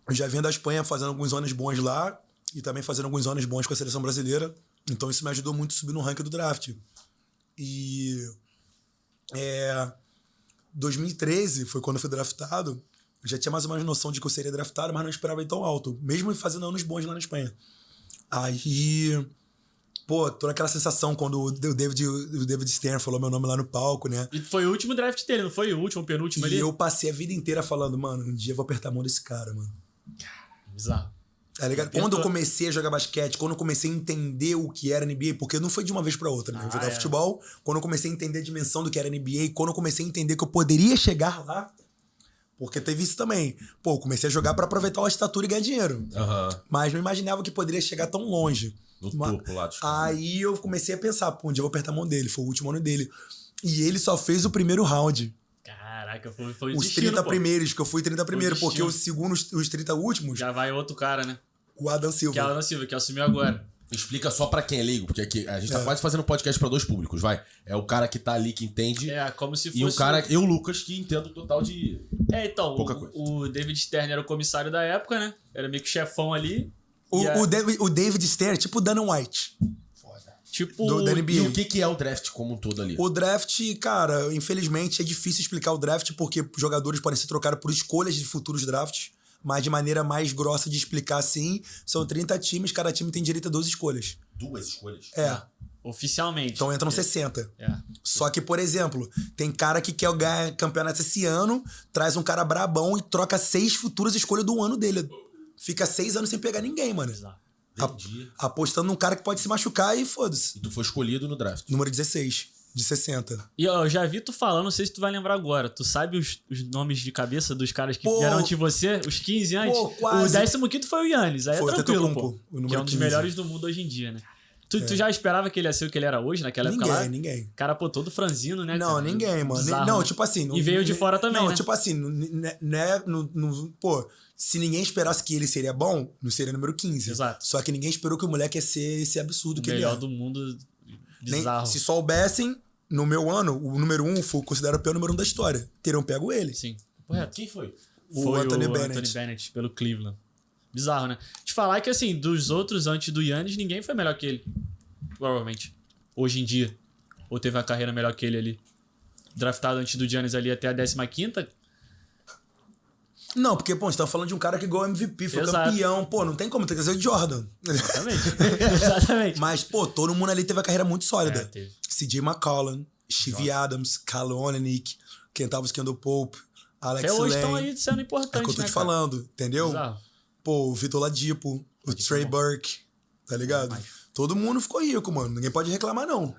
eu já vinha da Espanha fazendo alguns anos bons lá e também fazendo alguns anos bons com a seleção brasileira. Então isso me ajudou muito a subir no ranking do draft. E 2013 foi quando eu fui draftado. Eu já tinha mais ou menos noção de que eu seria draftado, mas não esperava ir tão alto. Mesmo fazendo anos bons lá na Espanha. Aí, pô, toda aquela sensação quando o David Stern falou meu nome lá no palco, né? E foi o último draft dele, não foi o último, o penúltimo ali? E eu passei a vida inteira falando, mano, um dia eu vou apertar a mão desse cara, mano. Bizarro. Tá ligado? Quando eu comecei a jogar basquete, quando eu comecei a entender o que era NBA, porque não foi de uma vez pra outra, né? Eu jogava futebol, quando eu comecei a entender a dimensão do que era NBA, quando eu comecei a entender que eu poderia chegar lá, porque teve isso também. Pô, eu comecei a jogar pra aproveitar a estatura e ganhar dinheiro. Mas não imaginava que poderia chegar tão longe. No topo lá. Aí eu comecei a pensar, pô, um dia eu vou apertar a mão dele. Foi o último ano dele. E ele só fez o primeiro round. Caraca, foi os destino, 30 pô. primeiros, que eu fui 30 primeiro, porque os segundos, os 30 últimos... Já vai outro cara, né? O Adam Silva. Que é o Adam Silva, que assumiu agora. Explica só pra quem é leigo, porque aqui a gente tá quase fazendo podcast pra dois públicos, vai. É o cara que tá ali, que entende. Como se fosse... E o cara, eu, Lucas, que entendo o total de... então, pouca coisa. O David Stern era o comissário da época, né? Era meio que chefão ali. O David Stern é tipo o Dan White. Tipo... Da NBA. E o que é o draft como um todo ali? O draft, cara, infelizmente é difícil explicar o draft, porque jogadores podem ser trocados por escolhas de futuros drafts. Mas de maneira mais grossa de explicar assim, são 30 times, cada time tem direito a 12 escolhas. 2 escolhas? Oficialmente. Então entram 60. Só que, por exemplo, tem cara que quer ganhar campeonato esse ano, traz um cara brabão e troca 6 futuras escolhas do ano dele. Fica 6 anos sem pegar ninguém, mano. Apostando num cara que pode se machucar e foda-se. E tu foi escolhido no draft. Número 16. De 60. E eu já vi tu falando, não sei se tu vai lembrar agora. Tu sabe os nomes de cabeça dos caras que vieram antes de você? Os 15 antes? Pô, quase. O 15º foi o Yannis. Aí foi, é tranquilo, pô. Que é um dos melhores do mundo hoje em dia, né? Tu já esperava que ele ia ser o que ele era hoje, naquela época lá? Ninguém. Cara, pô, todo franzino, né? Não, cara? ninguém, mano. Bizarro, não, né? tipo assim... E veio de fora também, não, né? tipo assim, né, pô, se ninguém esperasse que ele seria bom, não seria número 15. Exato. Só que ninguém esperou que o moleque ia ser esse absurdo que ele é. O melhor do mundo, bizarro. Se soubessem, no meu ano, o número 1 foi considerado o pior número 1 da história. Teriam pego ele. Sim, correto. Quem foi? Foi Anthony o Bennett. Anthony Bennett, pelo Cleveland. Bizarro, né? Te falar que, assim, dos outros antes do Yannis, ninguém foi melhor que ele. Provavelmente. Hoje em dia. Ou teve uma carreira melhor que ele ali. Draftado antes do Giannis ali até a 15ª. Não, porque, pô, você tá falando de um cara que ganhou MVP, foi Exato. campeão. Pô, não tem como, tem que ser o Jordan. Exatamente. Exatamente. Mas, pô, todo mundo ali teve uma carreira muito sólida. Teve. CJ McCollum, Steve Adams, Cal Olenek, Kentavious Candle-Pope, Alex Até hoje Len. estão aí sendo importantes, É o que eu tô né, te cara? falando, entendeu? Bizarro. Pô, o Vitor Ladipo, o Trey Burke, tá ligado? Todo mundo ficou rico, mano. Ninguém pode reclamar, não.